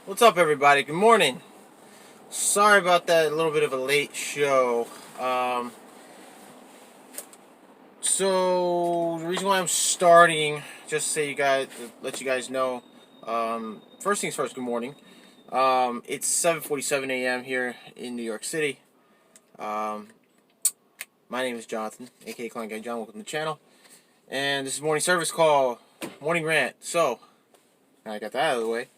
What's up, everybody? Good morning. Sorry about that little bit of a late show. Um, the reason why I'm starting, just to say you guys, let you guys know. First things first. Good morning. It's 7:47 a.m. here in New York City. Um, my name is Jonathan, aka Client Guy John. Welcome to the channel. And this is morning service call, morning rant. So I got that out of the way.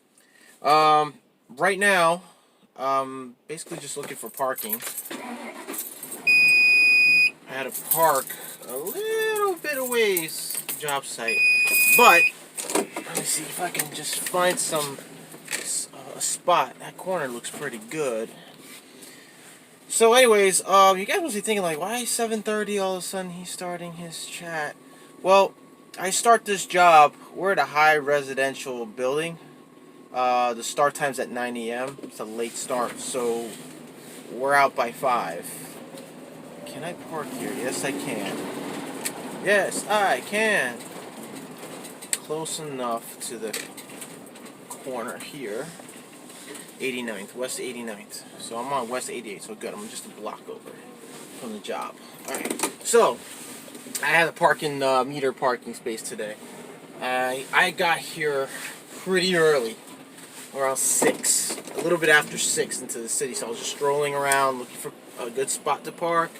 Right now, basically just looking for parking. I had to park a little bit of ways job site, but let me see if I can just find a spot. That corner looks pretty good. So, anyways, you guys must be thinking like, why 7:30 all of a sudden he's starting his chat? Well, I start this job. We're at a high residential building. The start time's at 9 a.m. It's a late start, so we're out by 5. Can I park here? Yes, I can. Yes, I can. Close enough to the corner here. 89th, West 89th. So I'm on West 88th, so good. I'm just a block over from the job. Alright, so I had a meter parking space today. I got here pretty early, around 6, a little bit after 6 into the city. So I was just strolling around looking for a good spot to park.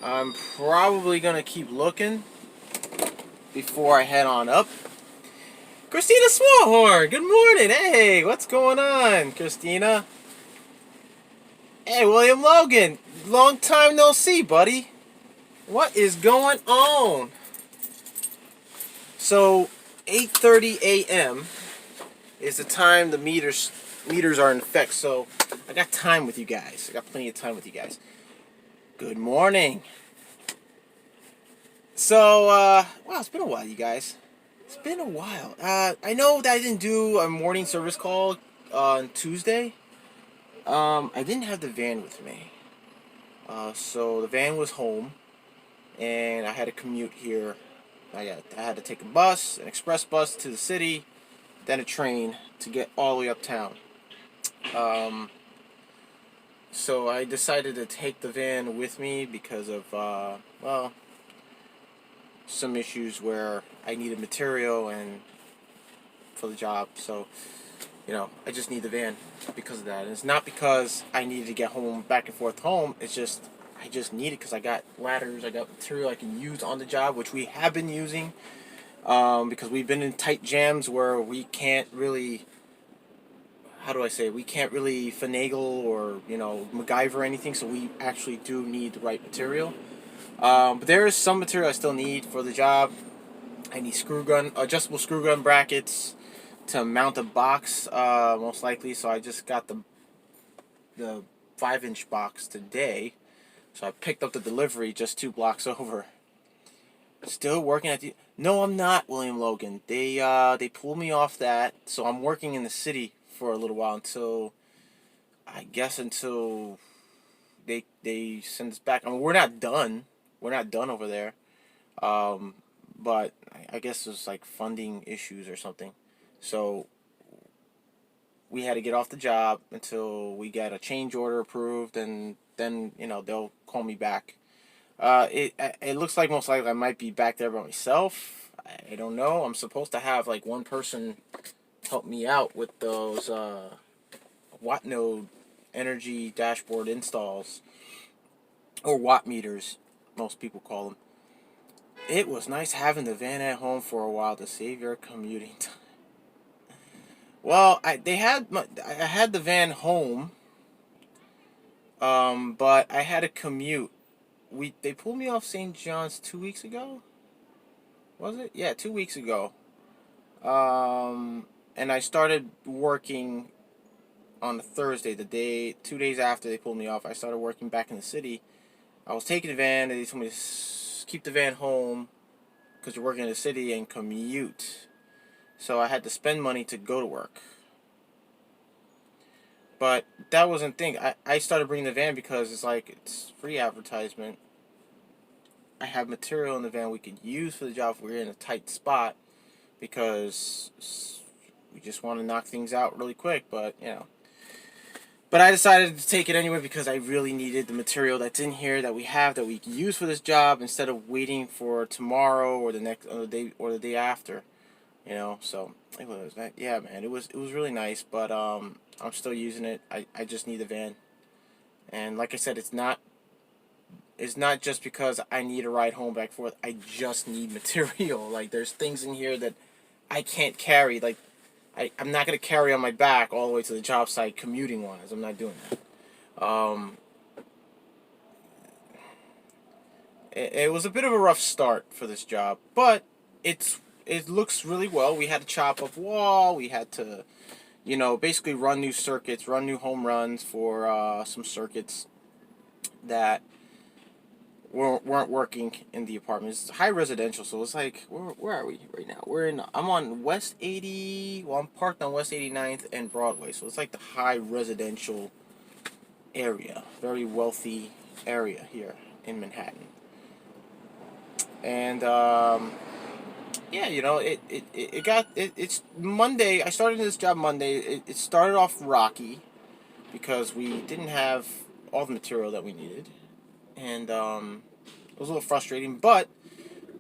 I'm probably going to keep looking before I head on up. Christina Smallhorn, good morning. Hey, what's going on, Christina? Hey, William Logan, long time no see, buddy. What is going on? So, 8:30 a.m. is the time the meters are in effect. So, I got time with you guys. I got plenty of time with you guys. Good morning. So, wow, it's been a while, you guys. It's been a while. I know that I didn't do a morning service call on Tuesday. I didn't have the van with me. So the van was home, and I had to commute here. I had to take a bus, an express bus to the city, then a train to get all the way uptown. Um, so I decided to take the van with me because of, some issues where I needed material and for the job. So, I just need the van because of that. And it's not because I needed to get home, back and forth home. It's just, I just need it because I got ladders, I got material I can use on the job, which we have been using. Because we've been in tight jams where we can't really, how do I say, we can't really finagle or, MacGyver anything, so we actually do need the right material. But there is some material I still need for the job. I need adjustable screw gun brackets to mount a box, most likely. So I just got the 5-inch box today. So I picked up the delivery just 2 blocks over. Still working at the. No, I'm not, William Logan. They pulled me off that. So I'm working in the city for a little while until they send us back. I mean, we're not done. We're not done over there. But I guess there's like funding issues or something. So we had to get off the job until we get a change order approved, and then they'll call me back. It looks like most likely I might be back there by myself. I don't know. I'm supposed to have like one person help me out with those watt node energy dashboard installs, or watt meters, most people call them. It was nice having the van at home for a while to save your commuting time. Well, I had the van home, but I had to commute. They pulled me off St. John's 2 weeks ago. Was it? Yeah, 2 weeks ago. And I started working on a Thursday, 2 days after they pulled me off. I started working back in the city. I was taking the van, and they told me to keep the van home because you're working in the city and commute. So I had to spend money to go to work. But that wasn't the thing. I started bringing the van because it's free advertisement. I have material in the van we could use for the job if we're in a tight spot, because we just want to knock things out really quick, but you know. But I decided to take it anyway because I really needed the material that's in here that we have that we can use for this job instead of waiting for tomorrow or the next or the day after. You know, so it was that. Yeah, man, it was really nice, but I'm still using it. I just need the van, and like I said, it's not just because I need a ride home back and forth. I just need material. Like there's things in here that I can't carry. Like I'm not gonna carry on my back all the way to the job site commuting wise. I'm not doing that. It was a bit of a rough start for this job, but it looks really well. We had to chop up wall. We had to, basically run new circuits, run new home runs for some circuits that weren't working in the apartment. It's high residential, so it's like where are we right now? I'm on West 80. Well, I'm parked on West 89th and Broadway, so it's like the high residential area, very wealthy area here in Manhattan. And yeah, it's Monday. I started this job Monday. It started off rocky because we didn't have all the material that we needed, and it was a little frustrating. But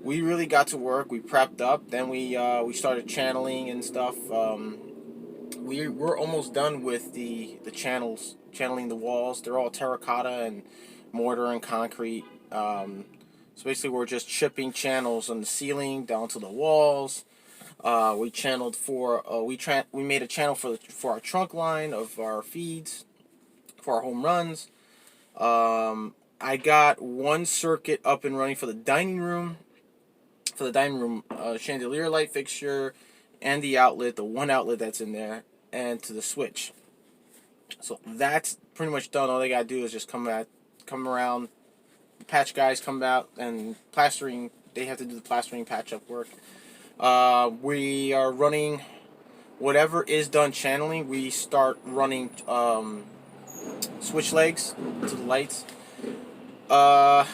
we really got to work. We prepped up. Then we started channeling and stuff. We're almost done with the channels, channeling the walls. They're all terracotta and mortar and concrete. So basically, we're just chipping channels on the ceiling down to the walls. We channeled for we made a channel for our trunk line of our feeds for our home runs. I got one circuit up and running for the dining room. For the dining room, chandelier light fixture, and the outlet, the one outlet that's in there, and to the switch. So that's pretty much done. All they gotta do is just come around. Patch guys come out and plastering. They have to do the plastering patch up work. We are running whatever is done channeling. We start running switch legs to the lights. Yeah,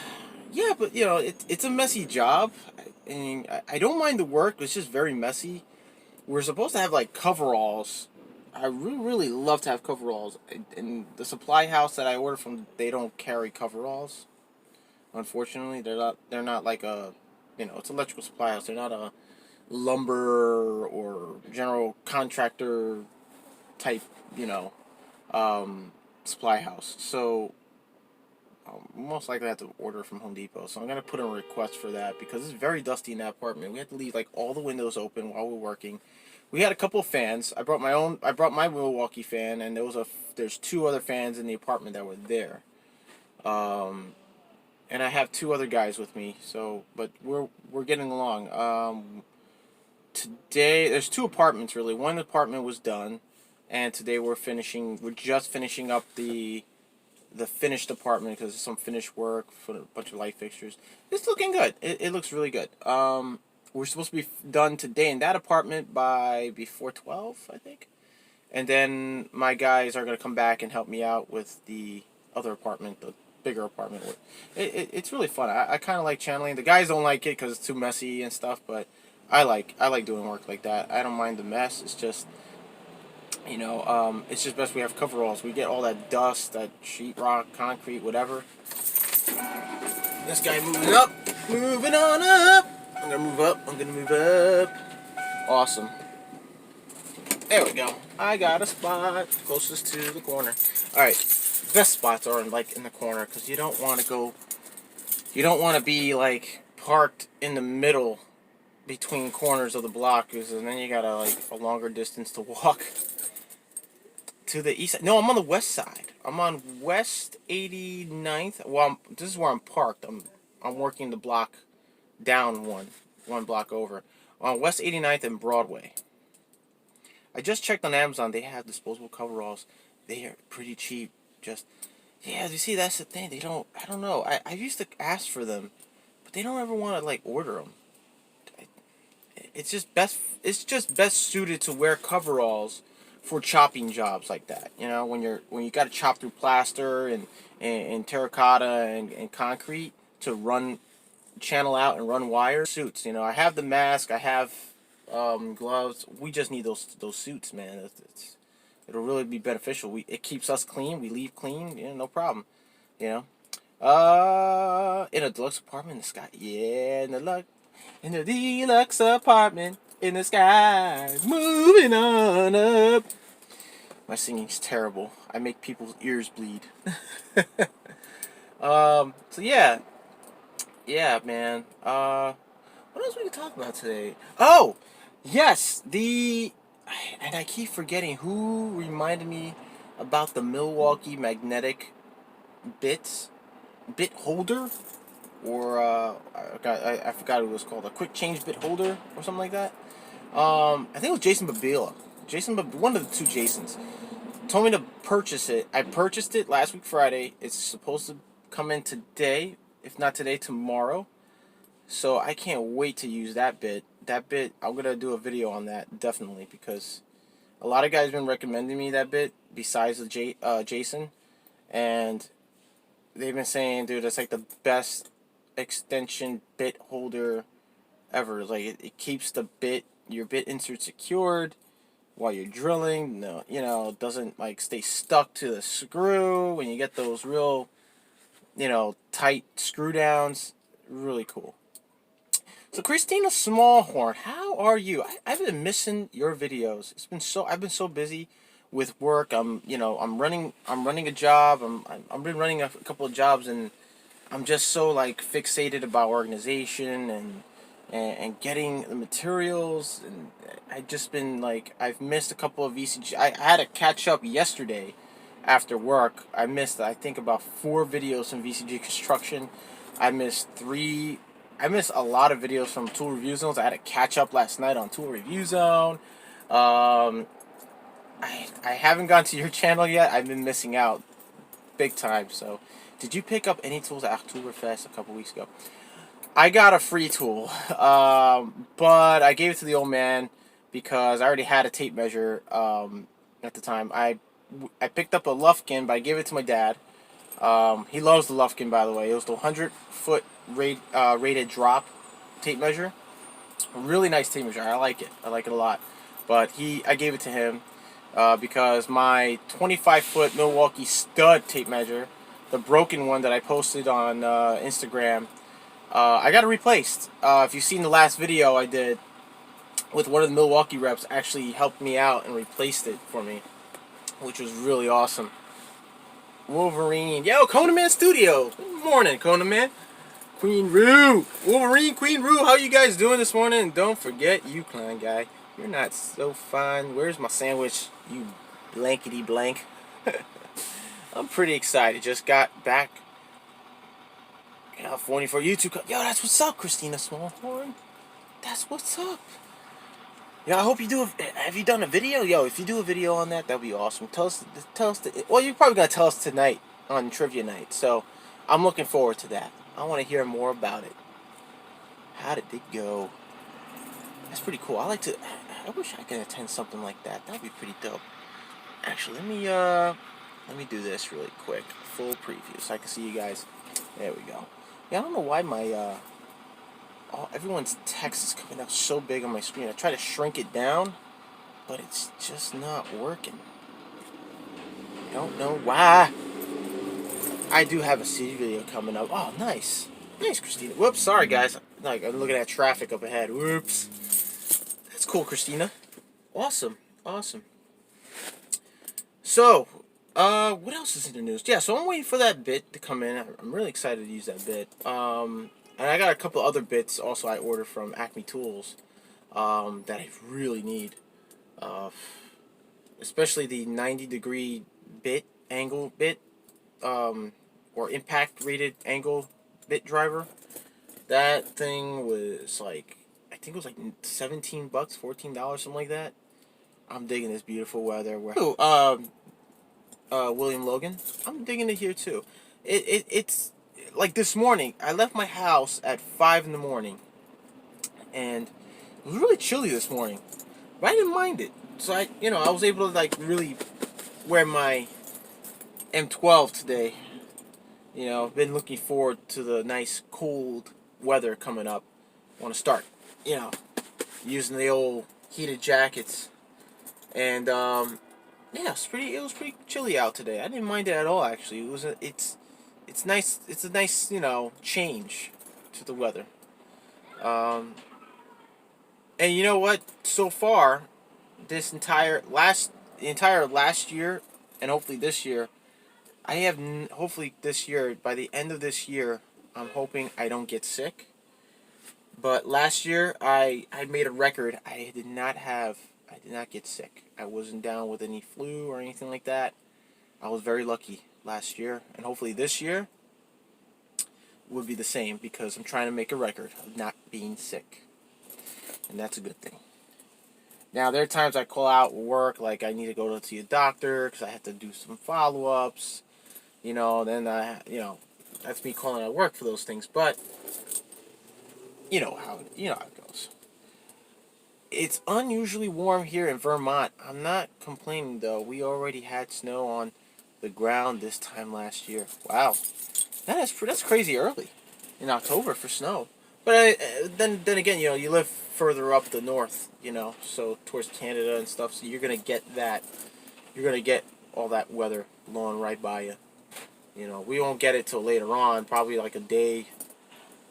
but it's a messy job. I don't mind the work. It's just very messy. We're supposed to have like coveralls. I really love to have coveralls. In the supply house that I order from, they don't carry coveralls. Unfortunately, they're not like it's electrical supply house. They're not a lumber or general contractor type, supply house. So I'll most likely have to order from Home Depot. So I'm gonna put in a request for that because it's very dusty in that apartment. We have to leave like all the windows open while we're working. We had a couple of fans. I brought my Milwaukee fan, and there's two other fans in the apartment that were there. And I have two other guys with me. So, but we're getting along. Today there's two apartments really. One apartment was done, and today we're just finishing up the finished apartment because there's some finished work for a bunch of light fixtures. It's looking good. It looks really good. We're supposed to be done today in that apartment by before 12, I think. And then my guys are going to come back and help me out with the other apartment, the bigger apartment. It's really fun. I kind of like channeling. The guys don't like it because it's too messy and stuff, but I like doing work like that. I don't mind the mess. It's just it's just best we have coveralls. We get all that dust, that sheetrock, concrete, whatever. This guy moving on up. I'm gonna move up. Awesome. There we go. I got a spot closest to the corner. All right, best spots are in the corner because you don't want to be like parked in the middle between corners of the block, because and then you got a longer distance to walk to the east side. No, I'm on the west side. I'm on West 89th. Well, this is where I'm parked. I'm working the block down one block over. On West 89th and Broadway. I just checked on Amazon. They have disposable coveralls. They are pretty cheap. Yeah, you see, that's the thing. I don't know. I used to ask for them, but they don't ever want to order them. It's just best suited to wear coveralls for chopping jobs like that. When you got to chop through plaster and terracotta and concrete to channel out and run wires. Suits. I have the mask. I have gloves. We just need those suits, man. It'll really be beneficial. It keeps us clean. We leave clean. No problem. You know. In a deluxe apartment in the sky. Yeah, in the deluxe apartment in the sky, moving on up. My singing's terrible. I make people's ears bleed. So yeah, man. What else we can talk about today? Oh, yes, and I keep forgetting who reminded me about the Milwaukee magnetic bit holder, or I forgot what it was called, a quick change bit holder or something like that. I think it was Jason Babila. One of the two Jasons told me to purchase it. I purchased it last week Friday. It's supposed to come in today, if not today, tomorrow. So I can't wait to use that bit. I'm gonna do a video on that definitely, because a lot of guys been recommending me that bit besides the Jason, and they've been saying, dude, it's like the best extension bit holder ever. Like it keeps your bit insert secured while you're drilling. No, it doesn't like stay stuck to the screw when you get those real, tight screw downs. Really cool. So Christina Smallhorn, how are you? I've been missing your videos. I've been so busy with work. I'm running a job. I've been running a couple of jobs, and I'm just so like fixated about organization and getting the materials, and I've just been like, I've missed a couple of VCG. I had to catch up yesterday after work. I missed, I think, about 4 videos from VCG construction. I missed a lot of videos from Tool Review Zones. I had to catch up last night on Tool Review Zone. I haven't gone to your channel yet. I've been missing out big time. So, did you pick up any tools at Oktoberfest a couple weeks ago? I got a free tool, but I gave it to the old man because I already had a tape measure at the time. I picked up a Lufkin, but I gave it to my dad. He loves the Lufkin, by the way. It was the 100-foot rated drop tape measure. A really nice tape measure. I like it. I like it a lot. But I gave it to him because my 25-foot Milwaukee stud tape measure, the broken one that I posted on Instagram, I got it replaced. If you've seen the last video I did with one of the Milwaukee reps, actually helped me out and replaced it for me, which was really awesome. Wolverine. Yo, Conan Man Studio. Good morning, Conan Man. Queen Roo. Wolverine, Queen Roo. How you guys doing this morning? And don't forget, you clown guy, you're not so fine. Where's my sandwich, you blankety blank? I'm pretty excited. Just got back California for YouTube. Yo, that's what's up, Christina Smallhorn. That's what's up. Yeah, I hope you do. Have you done a video? Yo, if you do a video on that, that'd be awesome. Tell us. Well, you're probably gonna tell us tonight on trivia night. So, I'm looking forward to that. I want to hear more about it. How did it go? That's pretty cool. I wish I could attend something like that. That'd be pretty dope. Actually, let me do this really quick. Full preview, so I can see you guys. There we go. Yeah, I don't know why my everyone's text is coming out so big on my screen. I try to shrink it down, but it's just not working. I don't know why. I do have a city video coming up. Oh, nice. Nice, Christina. Whoops, sorry, guys. Like, I'm looking at traffic up ahead. Whoops. That's cool, Christina. Awesome. Awesome. So, what else is in the news? Yeah, so I'm waiting for that bit to come in. I'm really excited to use that bit. And I got a couple other bits also I ordered from Acme Tools that I really need. Especially the 90-degree angle bit, or impact rated angle bit driver. That thing was like, I think it was like $17, $14, something like that. I'm digging this beautiful weather. William Logan. I'm digging it here too. It's like this morning. I left my house at 5 in the morning, and it was really chilly this morning, but I didn't mind it. So I was able to like really wear my M12 today. I've been looking forward to the nice cold weather coming up. I want to start, using the old heated jackets. And yeah, it was pretty chilly out today. I didn't mind it at all, actually. It's nice. It's a nice, change to the weather. Um, and you know what? So far, this entire last year, and hopefully this year, hopefully this year, by the end of this year, I'm hoping I don't get sick. But last year, I made a record. I did not get sick. I wasn't down with any flu or anything like that. I was very lucky last year, and hopefully this year would be the same, because I'm trying to make a record of not being sick, and that's a good thing. Now, there are times I call out work, like I need to go to see a doctor because I have to do some follow-ups, then that's me calling out work for those things, but you know how it goes. It's unusually warm here in Vermont. I'm not complaining, though. We already had snow on the ground this time last year. Wow, that's crazy early in October for snow. But then again, you live further up the north, so towards Canada and stuff. So you're gonna get that. You're gonna get all that weather blowing right by you. We won't get it till later on, probably like a day,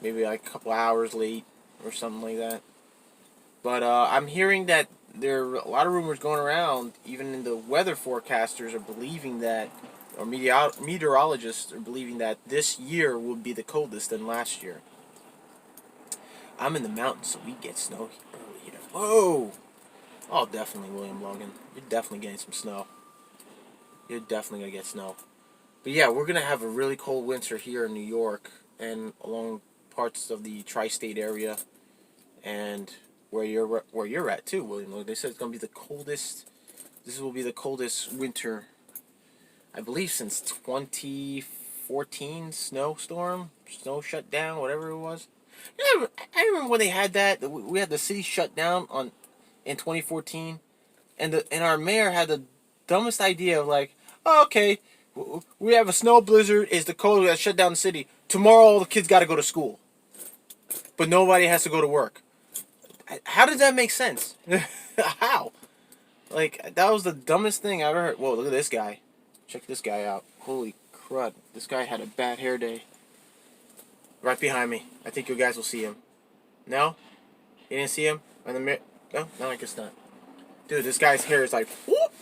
maybe like a couple hours late or something like that. But I'm hearing that there are a lot of rumors going around, even in the weather forecasters are believing that, or meteorologists are believing that this year will be the coldest than last year. I'm in the mountains, so we get snow early here. Whoa! Oh, definitely, William Logan. You're definitely getting some snow. You're definitely going to get snow. But yeah, we're going to have a really cold winter here in New York and along parts of the tri-state area and where you're at too, William Logan. They said it's going to be the coldest. This will be the coldest winter, I believe, since 2014 snow shutdown, whatever it was. Yeah, I remember when they had that. We had the city shut down in 2014, and our mayor had the dumbest idea of like, oh, okay, we have a snow blizzard. It's the cold that shut down the city. Tomorrow, all the kids got to go to school, but nobody has to go to work. How did that make sense? How? Like, that was the dumbest thing I ever heard. Whoa, look at this guy. Check this guy out. Holy crud. This guy had a bad hair day. Right behind me. I think you guys will see him. No? You didn't see him? On the mirror? No, I guess not. Dude, this guy's hair is like, whoop!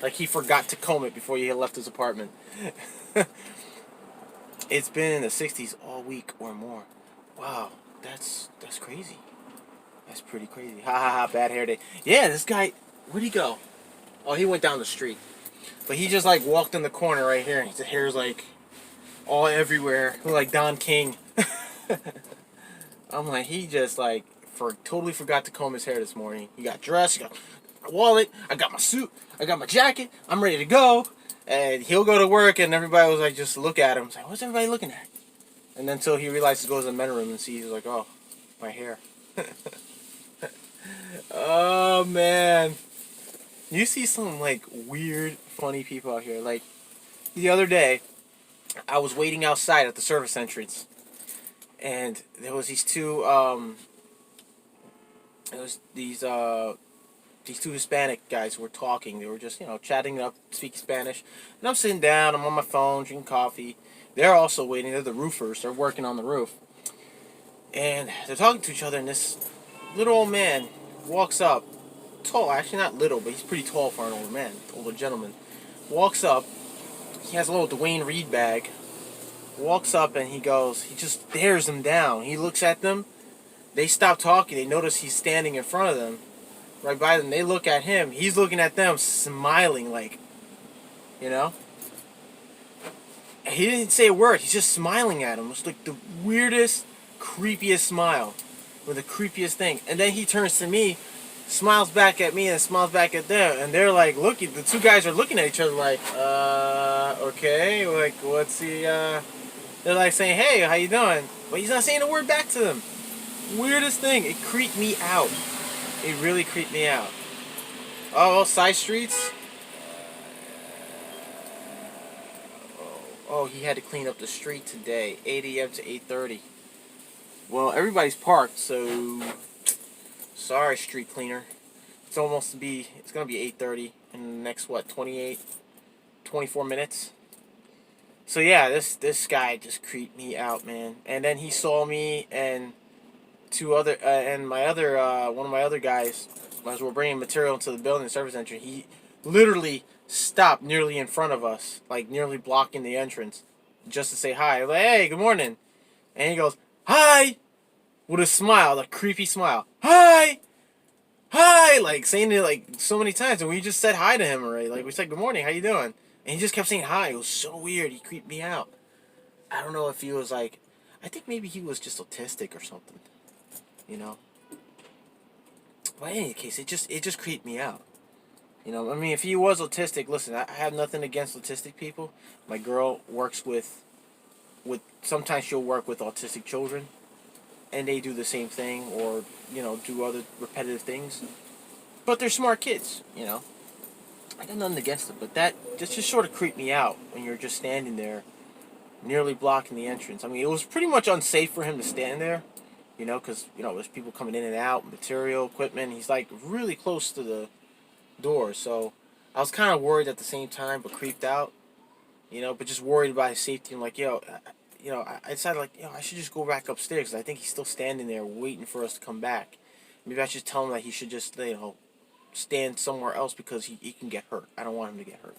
Like he forgot to comb it before he left his apartment. It's been in the 60s all week or more. Wow, that's crazy. That's pretty crazy. Ha ha ha, bad hair day. Yeah, this guy, where'd he go? Oh, he went down the street. But he just like walked in the corner right here. His hair's like all everywhere. Like Don King. I'm like, he just like totally forgot to comb his hair this morning. He got dressed, he got my wallet, I got my suit, I got my jacket, I'm ready to go. And he'll go to work and everybody was like, just look at him. It's like, what's everybody looking at? And then until he realizes he goes in the men's room and sees, he's like, oh, my hair. Oh man. You see some like weird, funny people out here. Like the other day, I was waiting outside at the service entrance, and there was these two these two Hispanic guys who were talking. They were just, chatting up, speaking Spanish. And I'm sitting down, I'm on my phone, drinking coffee. They're also waiting. They're the roofers. They're working on the roof. And they're talking to each other, and this little old man walks up. Tall, actually not little, but he's pretty tall for an older man, older gentleman. Walks up. He has a little Dwayne Reed bag. Walks up and he just stares them down. He looks at them. They stop talking. They notice he's standing in front of them, right by them. They look at him. He's looking at them, smiling like, He didn't say a word. He's just smiling at him. It's like the weirdest, creepiest smile, or the creepiest thing. And then he turns to me, smiles back at me, and smiles back at them. And they're like looking. The two guys are looking at each other like, okay, like what's the? They're like saying, hey, how you doing? But he's not saying a word back to them. Weirdest thing. It creeped me out. It really creeped me out. Oh, side streets? Oh, he had to clean up the street today. 8 a.m. to 8:30. Well, everybody's parked, so Sorry, street cleaner. It's gonna be 8:30 in the next, what, 24 minutes. So yeah, this guy just creeped me out, man. And then he saw me and my other one of my other guys, as we're bringing material into the building, service entry. He literally stopped nearly in front of us, like nearly blocking the entrance, just to say hi. I'm like, hey, good morning. And he goes, hi, with a smile, a creepy smile. Hi, hi, like saying it like so many times, and we just said hi to him already. Like we said, good morning, how you doing? And he just kept saying hi. It was so weird. He creeped me out. I don't know if he was like, I think maybe he was just autistic or something, you know. But in any case, it just creeped me out. You know, I mean, if he was autistic, listen, I have nothing against autistic people. My girl works with sometimes she'll work with autistic children, and they do the same thing, or do other repetitive things. But they're smart kids, you know. I got nothing against it, but that just sort of creeped me out when you're just standing there, nearly blocking the entrance. I mean, it was pretty much unsafe for him to stand there, because there's people coming in and out, material, equipment. He's like really close to the door, so I was kind of worried at the same time, but creeped out, but just worried about his safety. I'm like, I decided like, I should just go back upstairs, 'cause I think he's still standing there waiting for us to come back. Maybe I should tell him that he should just, stand somewhere else because he can get hurt. I don't want him to get hurt.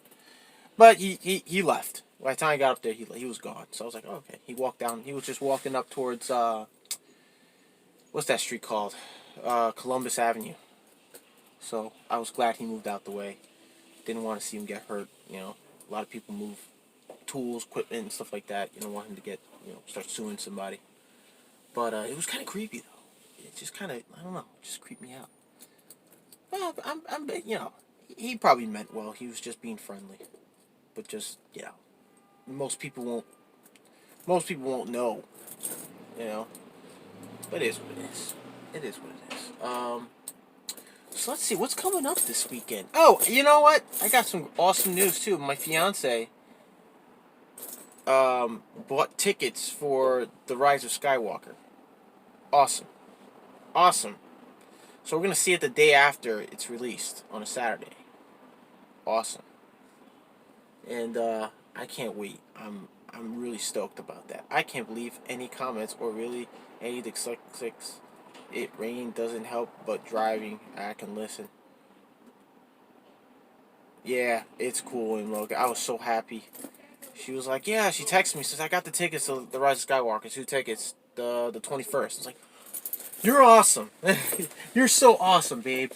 But he left. By the time I got up there, he was gone. So I was like, oh, okay. He walked down. He was just walking up towards, what's that street called? Columbus Avenue. So I was glad he moved out the way. Didn't want to see him get hurt. A lot of people move tools, equipment, and stuff like that. You don't want him to get, start suing somebody. But it was kind of creepy, though. It just kind of, I don't know, just creeped me out. Well, he probably meant well. He was just being friendly. But just, most people won't know, you know. But it is what it is. It is what it is. So let's see, what's coming up this weekend? Oh, you know what? I got some awesome news, too. My fiance bought tickets for The Rise of Skywalker. Awesome. Awesome. So we're going to see it the day after it's released on a Saturday. Awesome. And I can't wait. I'm really stoked about that. I can't believe any comments or really any six. It rain doesn't help, but driving I can listen. Yeah, it's cool in Logan. I was so happy. She was like, yeah. She texted me, says I got the tickets to The Rise of Skywalker. 2 tickets, the 21st. I was like, you're awesome. You're so awesome, babe.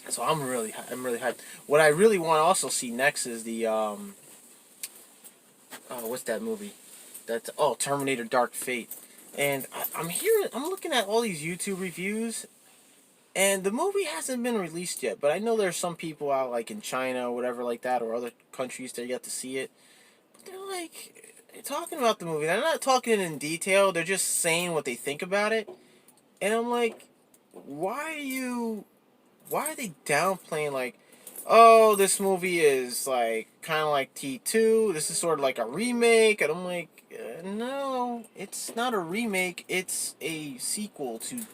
So I'm really hyped. What I really want to also see next is the what's that movie? That's Terminator Dark Fate. And I'm looking at all these YouTube reviews, and the movie hasn't been released yet. But I know there's some people out like in China or whatever like that, or other countries that get to see it. But they're talking about the movie. They're not talking in detail. They're just saying what they think about it. And I'm like, why are they downplaying like, oh, this movie is like kind of like T2. This is sort of like a remake, and I'm like, no, it's not a remake. It's a sequel to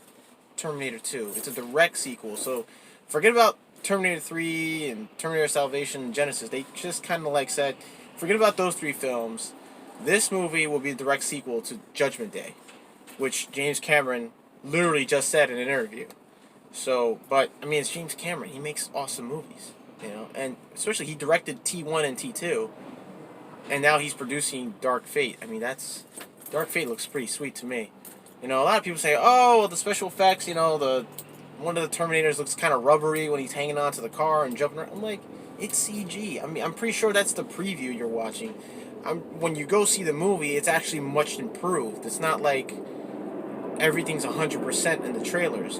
Terminator 2. It's a direct sequel. So forget about Terminator 3 and Terminator Salvation and Genesis. They just kind of like said, forget about those 3 films. This movie will be a direct sequel to Judgment Day, which James Cameron literally just said in an interview. So, but I mean, it's James Cameron. He makes awesome movies, and especially he directed T1 and T2, and now he's producing Dark Fate. I mean, Dark Fate looks pretty sweet to me. A lot of people say, oh, well, the special effects. The one of the Terminators looks kind of rubbery when he's hanging onto the car and jumping around. I'm like, it's CG. I mean, I'm pretty sure that's the preview you're watching. When you go see the movie, it's actually much improved. It's not like everything's 100% in the trailers.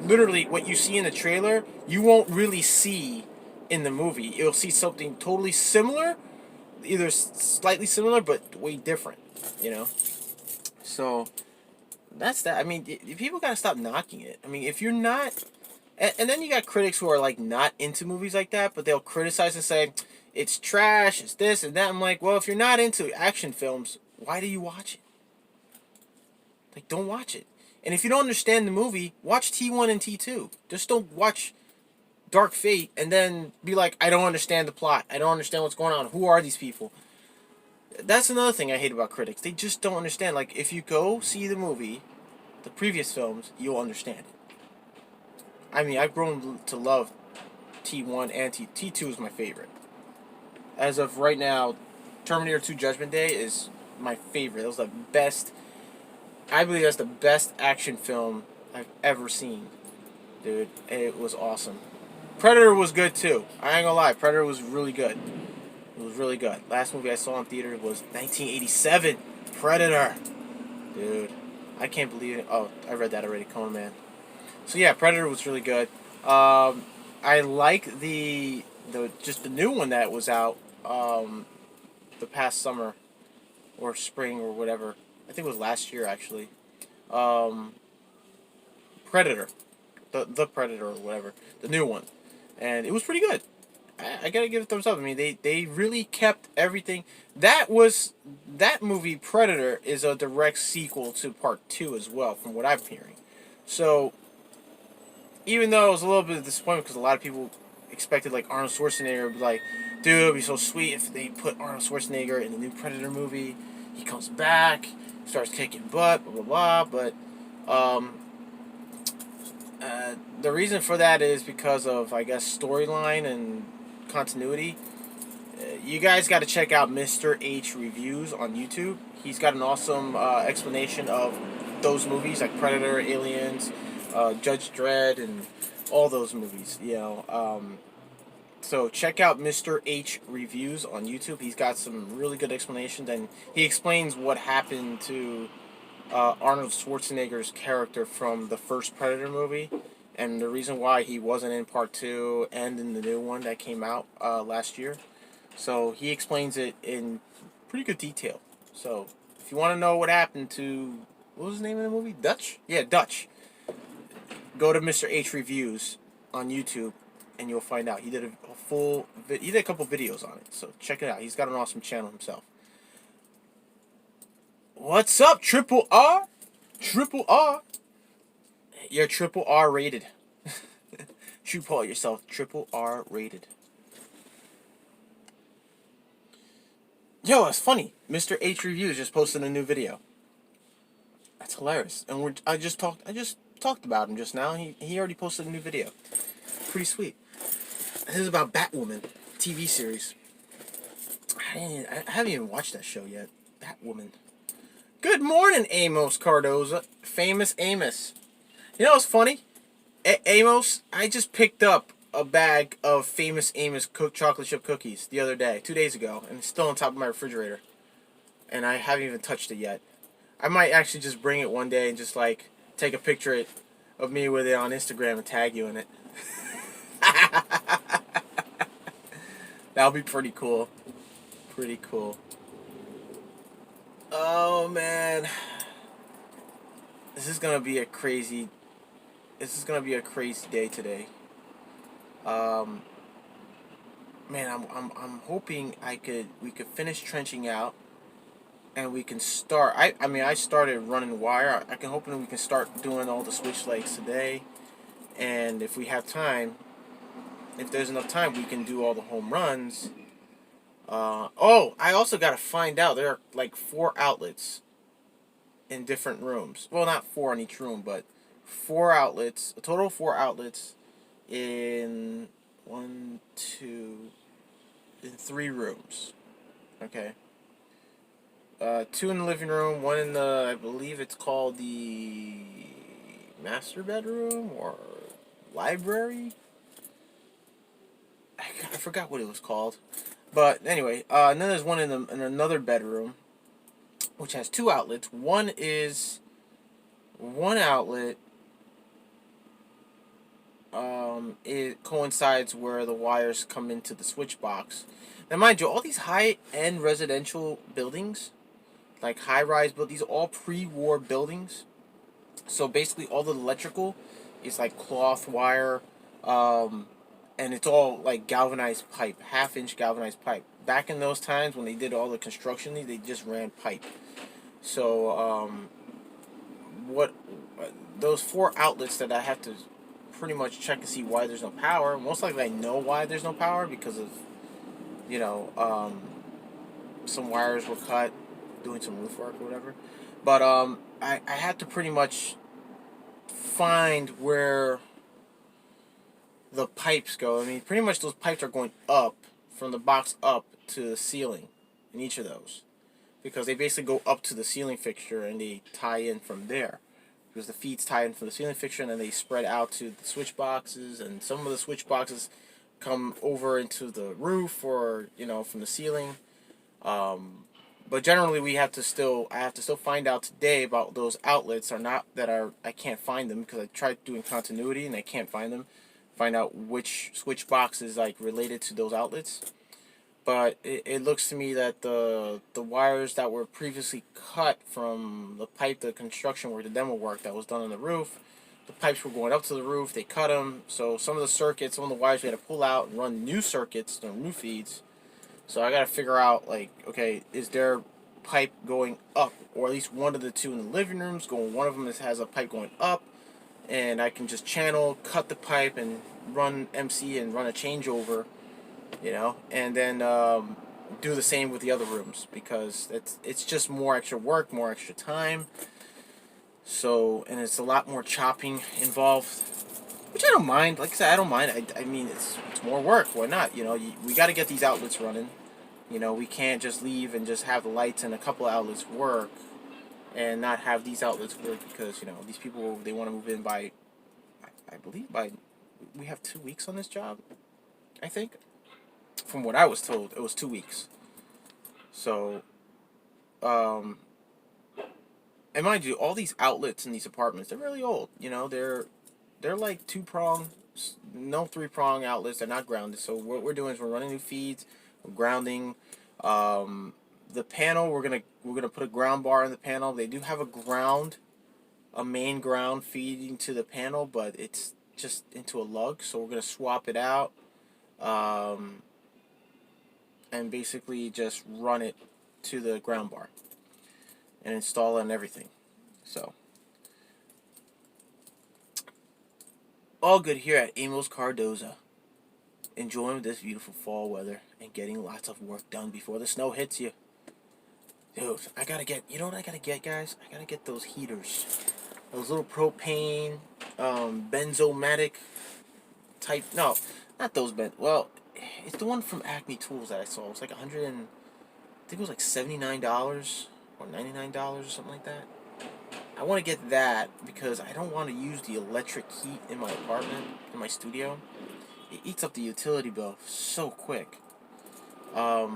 Literally what you see in the trailer, you won't really see in the movie. You'll see something totally similar, either slightly similar, but way different, So, that's that. I mean, people gotta stop knocking it. I mean, if you're not... And then you got critics who are, like, not into movies like that, but they'll criticize and say, it's trash, it's this and that. I'm like, well, if you're not into action films, why do you watch it? Like, don't watch it. And if you don't understand the movie, watch T1 and T2. Just don't watch Dark Fate and then be like, I don't understand the plot. I don't understand what's going on. Who are these people? That's another thing I hate about critics. They just don't understand. Like, if you go see the movie, the previous films, you'll understand it. I mean, I've grown to love T1 and T2 is my favorite. As of right now, Terminator 2 Judgment Day is my favorite. That was the best. I believe that's the best action film I've ever seen. Dude, it was awesome. Predator was good too. I ain't gonna lie, Predator was really good. It was really good. Last movie I saw in theater was 1987. Predator. Dude, I can't believe it. Oh, I read that already. Conan Man. So yeah, Predator was really good. I like the new one that was out the past summer or spring or whatever. I think it was last year actually. Um, Predator, the Predator or whatever, the new one, and it was pretty good. I gotta give it a thumbs up. I mean, they really kept everything. That movie Predator is a direct sequel to Part 2 as well, from what I'm hearing. So even though it was a little bit of disappointment because a lot of people expected like Arnold Schwarzenegger would be like, dude, it'd be so sweet if they put Arnold Schwarzenegger in the new Predator movie. He comes back, starts kicking butt, blah blah blah. But the reason for that is because of, I guess, storyline and continuity. You guys got to check out Mr. H Reviews on YouTube. He's got an awesome explanation of those movies like Predator, Aliens, Judge Dredd, and all those movies. So check out Mr. H Reviews on YouTube. He's got some really good explanations, and he explains what happened to Arnold Schwarzenegger's character from the first Predator movie, and the reason why he wasn't in Part 2 and in the new one that came out last year. So he explains it in pretty good detail. So if you want to know what happened to, what was the name of the movie? Dutch? Yeah, Dutch. Go to Mr. H Reviews on YouTube, and you'll find out. He did he did a couple videos on it. So check it out. He's got an awesome channel himself. What's up, Triple R? Triple R. You're Triple R rated. You call yourself Triple R rated. Yo, it's funny. Mr. H Reviews just posted a new video. That's hilarious. And I just talked about him just now. He already posted a new video. Pretty sweet. This is about Batwoman TV series. I haven't even watched that show yet. Batwoman. Good morning, Amos Cardoza. Famous Amos. You know what's funny? Amos, I just picked up a bag of Famous Amos chocolate chip cookies the other day, 2 days ago, and it's still on top of my refrigerator. And I haven't even touched it yet. I might actually just bring it one day and just like take a picture of me with it on Instagram and tag you in it. That'll be pretty cool. Pretty cool. Oh man. This is gonna be a crazy day today. Man, I'm hoping we could finish trenching out, and we can start. I mean, I started running wire. I can hoping we can start doing all the switch legs today, and if we have time, if there's enough time, we can do all the home runs. I also gotta find out. There are like 4 outlets in different rooms. Well, not 4 in each room, but 4 outlets. A total of 4 outlets in 3 rooms. Okay. 2 in the living room, 1 in the, I believe it's called the master bedroom or library. I forgot what it was called. But anyway, and then there's 1 in another bedroom, which has 2 outlets. One outlet. It coincides where the wires come into the switch box. Now, mind you, all these high-end residential buildings, like high-rise buildings, these are all pre-war buildings. So basically, all the electrical is like cloth wire, and it's all like galvanized pipe, half-inch galvanized pipe. Back in those times when they did all the construction, they just ran pipe. So those 4 outlets that I have to pretty much check to see why there's no power. Most likely I know why there's no power because of, you know, some wires were cut doing some roof work or whatever. But I had to pretty much find where the pipes go. I mean, pretty much those pipes are going up from the box up to the ceiling in each of those, because they basically go up to the ceiling fixture and they tie in from there. Because the feeds tie in from the ceiling fixture and then they spread out to the switch boxes, and some of the switch boxes come over into the roof or, you know, from the ceiling. But generally I have to still find out today about those outlets I can't find them because I tried doing continuity and I can't find them. Find out which switch box is like related to those outlets. But it looks to me that the wires that were previously cut from the construction work, the demo work that was done on the roof, the pipes were going up to the roof. They cut them, so some of the circuits, some of the wires we had to pull out and run new circuits, new feeds. So I got to figure out, like, okay, is there pipe going up, or at least one of the two in the living rooms going? One of them has a pipe going up, and I can just channel, cut the pipe, and run MC and run a changeover, you know, and then do the same with the other rooms, because it's just more extra work, more extra time. So, and it's a lot more chopping involved, which I don't mind. Like I said, I don't mind. I mean, it's more work. Why not? You know, we got to get these outlets running. You know, we can't just leave and just have the lights and a couple of outlets work and not have these outlets work, because, you know, these people, they want to move in by, I believe we have 2 weeks on this job, I think. From what I was told, it was 2 weeks. So, and mind you, all these outlets in these apartments, they're really old. You know, they're like 2-prong, no 3-prong outlets. They're not grounded. So what we're doing is we're running new feeds, we're grounding. The panel, we're gonna put a ground bar in the panel. They do have a main ground feeding to the panel, but it's just into a lug. So we're gonna swap it out, and basically just run it to the ground bar and install it and everything. So, all good here at Amos Cardoza. Enjoying this beautiful fall weather and getting lots of work done before the snow hits you. Dude, I gotta get, you know what I gotta get, guys? I gotta get those heaters. Those little propane, benzomatic type, no, not those well, it's the one from Acme Tools that I saw. It was like I think it was like $79 or $99 or something like that. I want to get that because I don't want to use the electric heat in my apartment, in my studio. It eats up the utility bill so quick. I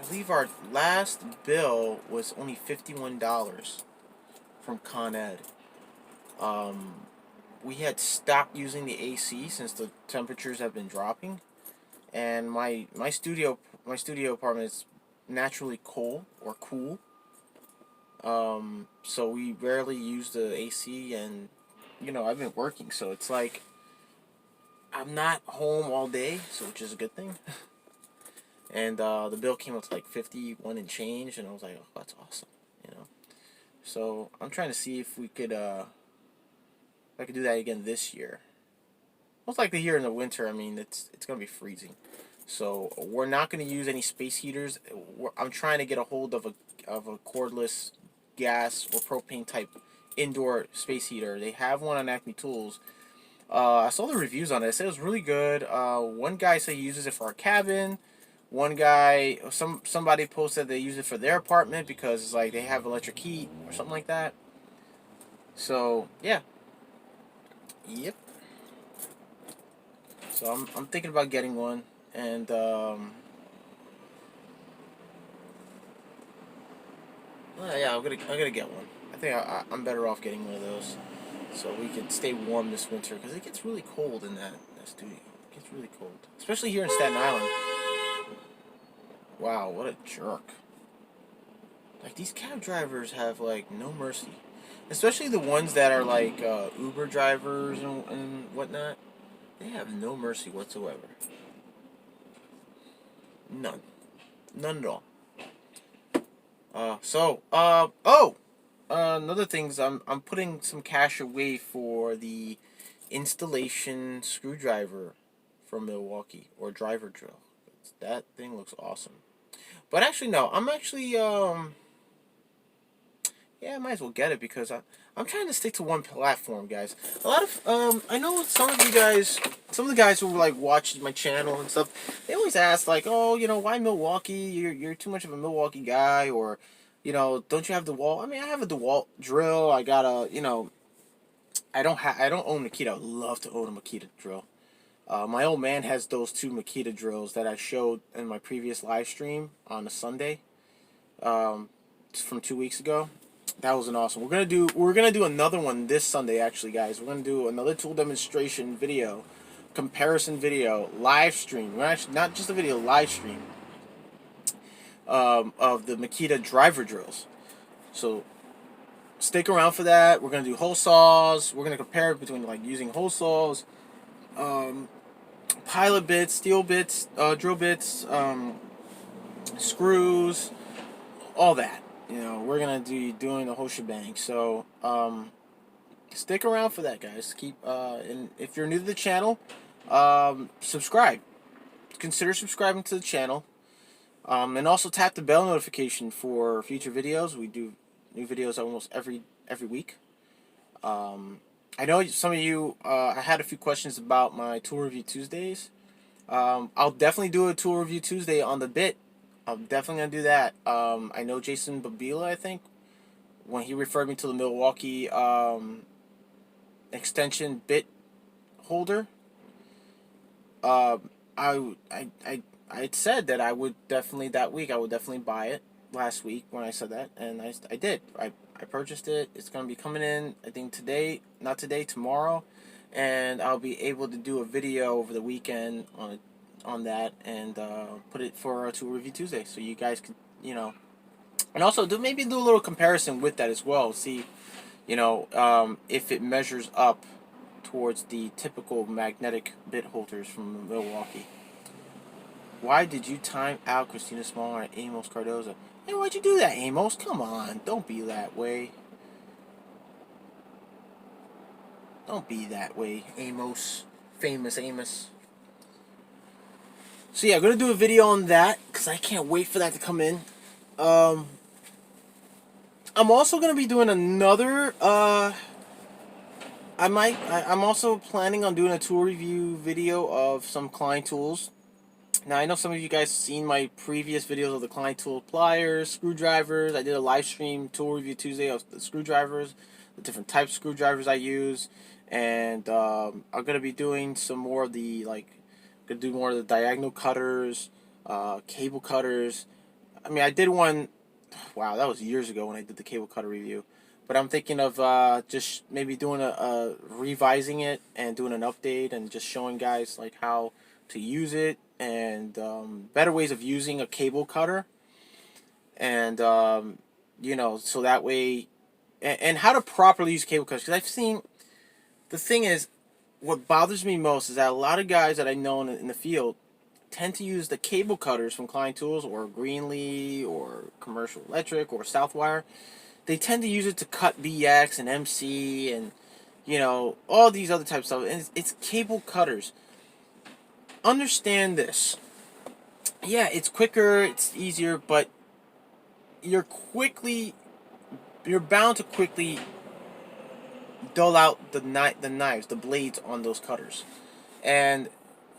believe our last bill was only $51 from Con Ed. We had stopped using the AC since the temperatures have been dropping, and my studio apartment is naturally cold or cool. So we rarely use the AC, and you know, I've been working, so it's like I'm not home all day, so which is a good thing. And the bill came up to like 51 and change, and I was like, oh, that's awesome, you know. So I'm trying to see if we could if I could do that again this year. Most likely here in the winter, I mean, it's gonna be freezing. So we're not gonna use any space heaters. I'm trying to get a hold of a cordless gas or propane type indoor space heater. They have one on Acme Tools. I saw the reviews on it. It said it was really good. One guy said he uses it for a cabin. One guy, somebody posted they use it for their apartment because it's like they have electric heat or something like that. So yeah, yep. So I'm thinking about getting one, and yeah, I'm gonna get one. I think I'm better off getting one of those, so we can stay warm this winter, because it gets really cold in that studio. It gets really cold, especially here in Staten Island. Wow, what a jerk! Like, these cab drivers have like no mercy, especially the ones that are like Uber drivers and whatnot. They have no mercy whatsoever. None. None at all. Oh! another thing is I'm putting some cash away for the installation screwdriver from Milwaukee, or driver drill. That thing looks awesome. But actually, no, I'm actually yeah, I might as well get it because I'm trying to stick to one platform, guys. A lot of I know some of you guys, some of the guys who like watch my channel and stuff, they always ask like, oh, why Milwaukee? You're too much of a Milwaukee guy, or don't you have DeWalt? I mean, I have a DeWalt drill. I got a, I don't own Makita. I would love to own a Makita drill. My old man has those two Makita drills that I showed in my previous live stream on a Sunday, from 2 weeks ago. That was an awesome. We're gonna do another one this Sunday, actually, guys. We're gonna do another tool demonstration video, comparison video, live stream. We're actually not just a video, live stream, of the Makita driver drills. So stick around for that. We're gonna do hole saws. We're gonna compare between like using hole saws, um, pilot bits, steel bits, drill bits, screws, all that. We're gonna do doing the whole shebang. So stick around for that, guys. And if you're new to the channel, subscribe. Consider subscribing to the channel, and also tap the bell notification for future videos. We do new videos almost every week. I know some of you. I had a few questions about my tool review Tuesdays. I'll definitely do a tool review Tuesday on the bit. I'm definitely gonna do that. I know Jason Babila, I think, when he referred me to the Milwaukee extension bit holder. Uh, I had said that I would definitely that week. I would definitely buy it last week when I said that, and I did. I purchased it. It's gonna be coming in, I think today, not today, tomorrow, and I'll be able to do a video over the weekend on that, and put it for a tool review Tuesday, so you guys can, and also maybe do a little comparison with that as well. See, if it measures up towards the typical magnetic bit holders from Milwaukee. Why did you time out Christina Smaller and Amos Cardoza? Hey, why'd you do that, Amos? Come on, don't be that way. Don't be that way, Amos. Famous Amos. So yeah, I'm gonna do a video on that because I can't wait for that to come in. I'm also gonna be doing another. I'm also planning on doing a tool review video of some Klein tools. Now, I know some of you guys seen my previous videos of the Klein tool pliers, screwdrivers. I did a live stream tool review Tuesday of the screwdrivers, the different types of screwdrivers I use, and I'm gonna be doing some more of the gonna do more of the diagonal cutters, cable cutters. I mean, I did one. Wow, that was years ago when I did the cable cutter review. But I'm thinking of just maybe doing a revising it and doing an update and just showing guys like how to use it, and better ways of using a cable cutter, and so that way, and how to properly use cable cutters. Because I've seen, the thing is, what bothers me most is that a lot of guys that I know in the field tend to use the cable cutters from Klein Tools or Greenlee or Commercial Electric or Southwire. They tend to use it to cut BX and MC and all these other types of stuff. And it's cable cutters. Understand this. Yeah, it's quicker, it's easier, but you're bound to quickly dull out the knives, the blades on those cutters, and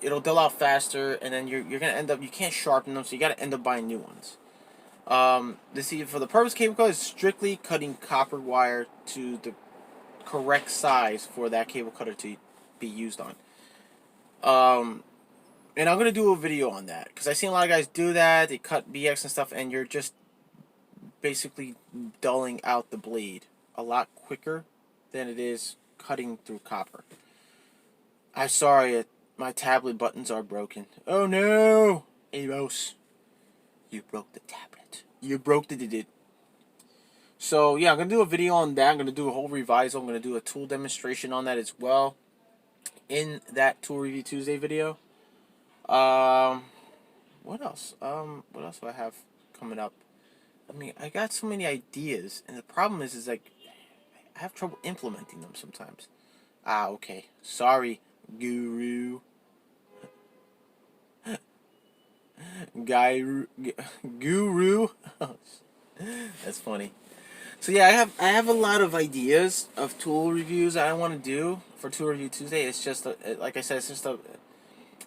it'll dull out faster, and then you're gonna end up, you can't sharpen them, so you gotta end up buying new ones. For the purpose cable cutter is strictly cutting copper wire to the correct size for that cable cutter to be used on. And I'm going to do a video on that, because I've seen a lot of guys do that. They cut BX and stuff, and you're just basically dulling out the blade a lot quicker than it is cutting through copper. I'm sorry, my tablet buttons are broken. Oh no! Amos, you broke the tablet. You broke the. So yeah, I'm going to do a video on that. I'm going to do a whole revisal. I'm going to do a tool demonstration on that as well in that Tool Review Tuesday video. What else? What else do I have coming up? I mean, I got so many ideas, and the problem is like I have trouble implementing them sometimes. Ah, okay. Sorry, guru, guy, guru. That's funny. So yeah, I have a lot of ideas of tool reviews that I want to do for Tool Review Tuesday. It's just like I said,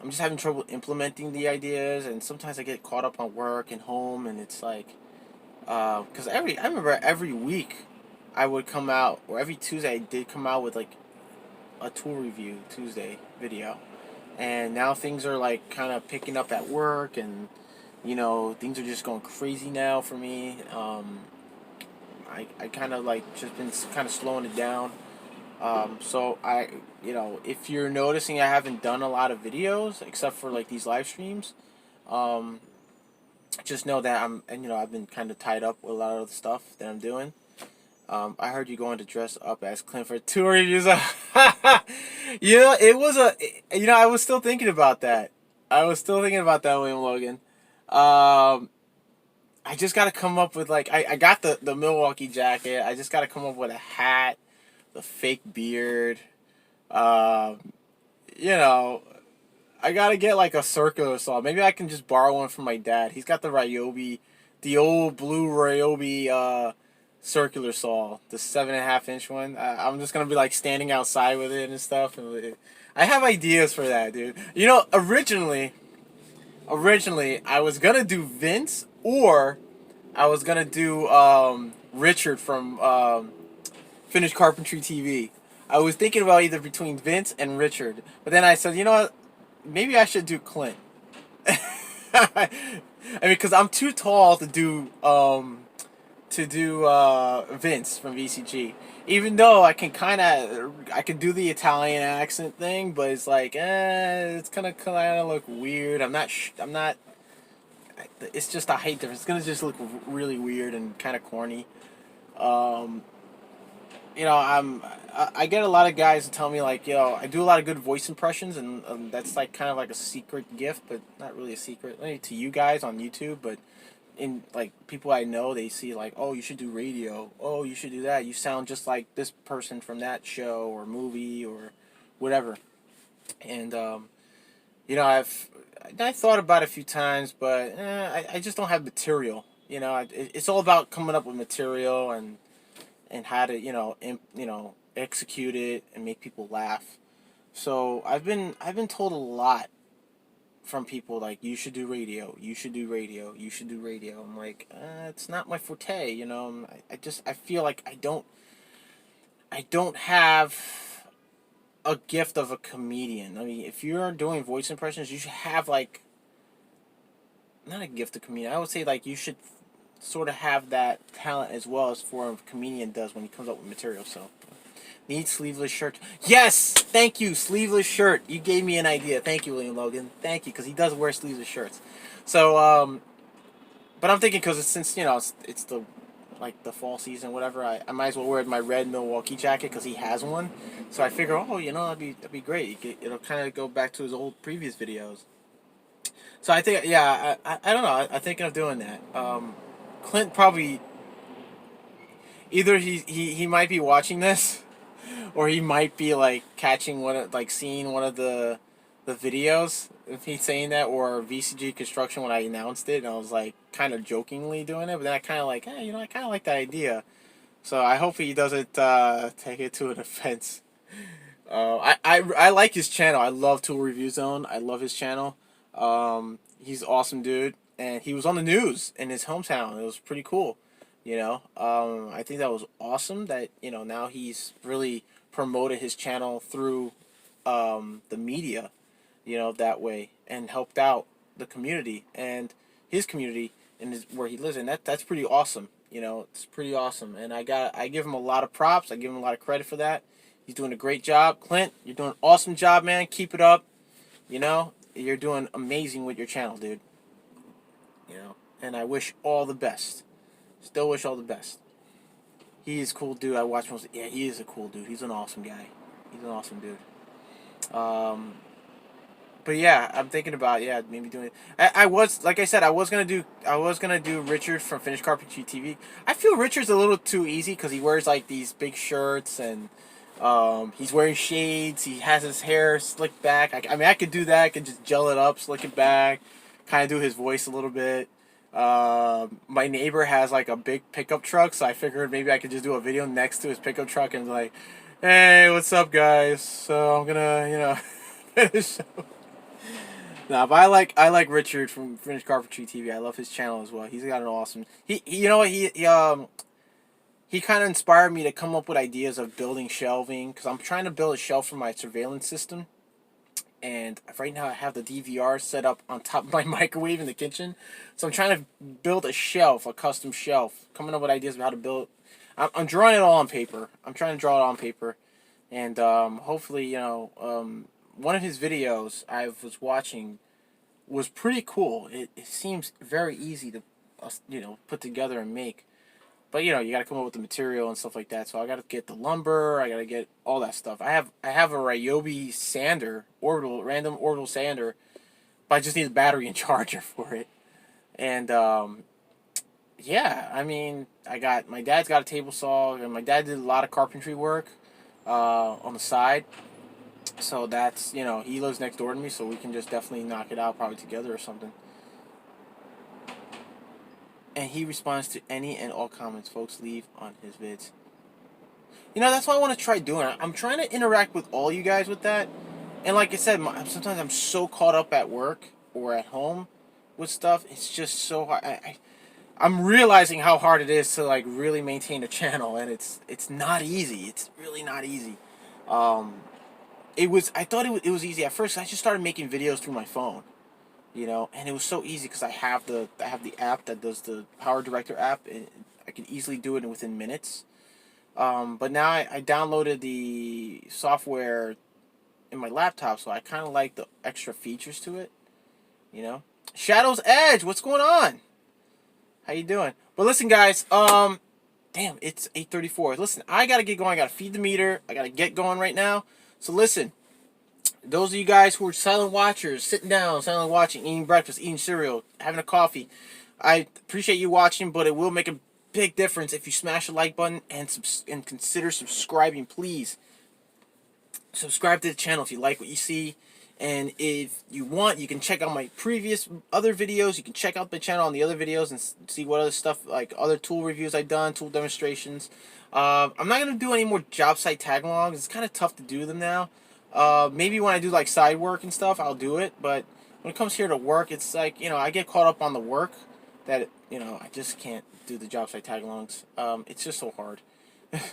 I'm just having trouble implementing the ideas, and sometimes I get caught up on work and home, and it's like, because I remember every week I would come out, or every Tuesday I did come out with like a tool review Tuesday video, and now things are like kind of picking up at work, and things are just going crazy now for me. I kind of like just been kind of slowing it down. So if you're noticing I haven't done a lot of videos except for like these live streams, um, just know that I've been kind of tied up with a lot of the stuff that I'm doing. I heard you going to dress up as Clint for tour reviews. It was I was still thinking about that. I was still thinking about that, William Logan. I just got to come up with like, I got the Milwaukee jacket. I just got to come up with a hat, the fake beard. Um, you know, I gotta get like a circular saw. Maybe I can just borrow one from my dad. He's got the Ryobi, the old blue Ryobi circular saw, the 7.5 inch one. I'm just gonna be like standing outside with it and stuff. And I have ideas for that, dude. Originally I was gonna do Vince, or I was gonna do Richard from Finished Carpentry TV. I was thinking about either between Vince and Richard, but then I said, you know what? Maybe I should do Clint. I mean, because I'm too tall to do Vince from VCG. Even though I can do the Italian accent thing, but it's like, it's kind of look weird. I'm not. It's just a height difference. It's gonna just look really weird and kind of corny. Um, I get a lot of guys to tell me like, I do a lot of good voice impressions, and that's like kind of like a secret gift, but not really a secret. Maybe to you guys on YouTube, but in like people I know, they see like, oh, you should do radio. Oh, you should do that. You sound just like this person from that show or movie or whatever. And I thought about it a few times, but I just don't have material. It's all about coming up with material and how to execute it and make people laugh. So I've been told a lot from people like, you should do radio, you should do radio, you should do radio. I'm like, it's not my forte. I feel like I don't have a gift of a comedian. I mean, if you're doing voice impressions, you should have like, not a gift of comedian. I would say like you should sort of have that talent as well as for a comedian does when he comes up with material. So, need sleeveless shirt. Yes, thank you, sleeveless shirt. You gave me an idea. Thank you, William Logan. Thank you, because he does wear sleeveless shirts. So, but I'm thinking because since it's the like the fall season, whatever. I might as well wear my red Milwaukee jacket because he has one. So I figure, that'd be great. It'll kind of go back to his old previous videos. So I think, yeah, I don't know. I'm thinking of doing that. Clint probably either he might be watching this, or he might be like catching seeing one of the videos of me saying that, or VCG construction when I announced it, and I was like kind of jokingly doing it, but then I kind of like, hey, I kind of like that idea. So I hope he doesn't take it to an offense. I like his channel. I love Tool Review Zone. I love his channel. He's an awesome dude, and he was on the news in his hometown. It was pretty cool. I think that was awesome that now he's really promoted his channel through the media, that way, and helped out the community and his community where he lives in. That's pretty awesome. It's pretty awesome, and I give him a lot of props. I give him a lot of credit for that. He's doing a great job. Clint, you're doing an awesome job, man. Keep it up. You're doing amazing with your channel, dude. And I wish all the best. Still wish all the best. He is a cool dude. I watch most. Yeah, he is a cool dude. He's an awesome guy. He's an awesome dude. But yeah, I'm thinking about maybe doing it. I was like I said I was gonna do Richard from Finished Carpentry TV. I feel Richard's a little too easy because he wears like these big shirts and he's wearing shades. He has his hair slicked back. I mean I could do that. I could just gel it up, slick it back, kind of do his voice a little bit. My neighbor has like a big pickup truck, so I figured maybe I could just do a video next to his pickup truck and like, hey, what's up, guys? So I'm gonna finish. Nah, but I like Richard from Finished Carpentry TV. I love his channel as well. He's got an awesome. You know what he kind of inspired me to come up with ideas of building shelving because I'm trying to build a shelf for my surveillance system. And right now I have the DVR set up on top of my microwave in the kitchen, so I'm trying to build a shelf, a custom shelf. Coming up with ideas of how to build. I'm drawing it all on paper. I'm trying to draw it on paper, and hopefully one of his videos I was watching was pretty cool. It seems very easy to put together and make. But you got to come up with the material and stuff like that. So I got to get the lumber. I got to get all that stuff. I have a Ryobi sander, random orbital sander, but I just need a battery and charger for it. And yeah, I mean, my dad's got a table saw, and my dad did a lot of carpentry work on the side. So that's he lives next door to me, so we can just definitely knock it out probably together or something. And he responds to any and all comments folks leave on his vids. That's what I want to try doing. I'm trying to interact with all you guys with that. And like I said, sometimes I'm so caught up at work or at home with stuff. It's just so hard. I'm realizing how hard it is to like really maintain a channel, and it's not easy. It's really not easy. Um, I thought it was easy at first. I just started making videos through my phone. And it was so easy because I have the app that does the Power Director app, and I can easily do it within minutes. But now I downloaded the software in my laptop, so I kind of like the extra features to it. Shadow's Edge, what's going on? How you doing? But listen, guys. Damn, it's 8:34. Listen, I gotta get going. I gotta feed the meter. I gotta get going right now. So listen. Those of you guys who are silent watchers, sitting down, silent watching, eating breakfast, eating cereal, having a coffee, I appreciate you watching, but it will make a big difference if you smash the like button and consider subscribing, please. Subscribe to the channel if you like what you see, and if you want, you can check out my previous other videos. You can check out the channel on the other videos and see what other stuff, like other tool reviews I've done, tool demonstrations. I'm not going to do any more job site tag-alongs. It's kind of tough to do them now. Maybe when I do like side work and stuff, I'll do it. But when it comes here to work, it's like, I get caught up on the work that, I just can't do the job site tag-alongs. It's just so hard.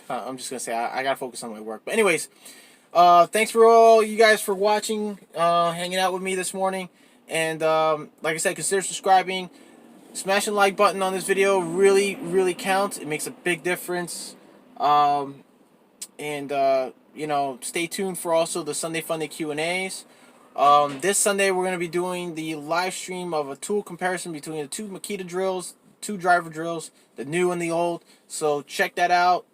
I'm just going to say, I got to focus on my work. But anyways, thanks for all you guys for watching, hanging out with me this morning. And like I said, consider subscribing. Smashing the like button on this video really, really counts. It makes a big difference. And stay tuned for also the Sunday Funday Q&As. This Sunday we're going to be doing the live stream of a tool comparison between the two Makita drills, two driver drills, the new and the old. So check that out.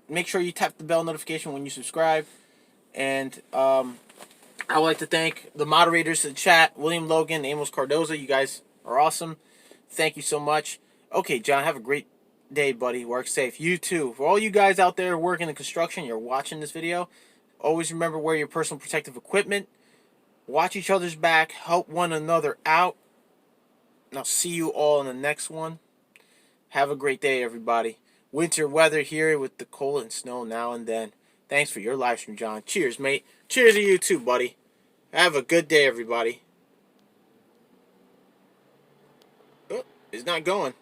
Make sure you tap the bell notification when you subscribe. And I would like to thank the moderators of the chat, William Logan, Amos Cardoza. You guys are awesome. Thank you so much. Okay, John, have a great day, buddy. Work safe. You too. For all you guys out there working in construction, you're watching this video, always remember wear your personal protective equipment. Watch each other's back. Help one another out. And I'll see you all in the next one. Have a great day, everybody. Winter weather here with the cold and snow now and then. Thanks for your live stream, John. Cheers, mate. Cheers to you too, buddy. Have a good day, everybody. Oh, it's not going.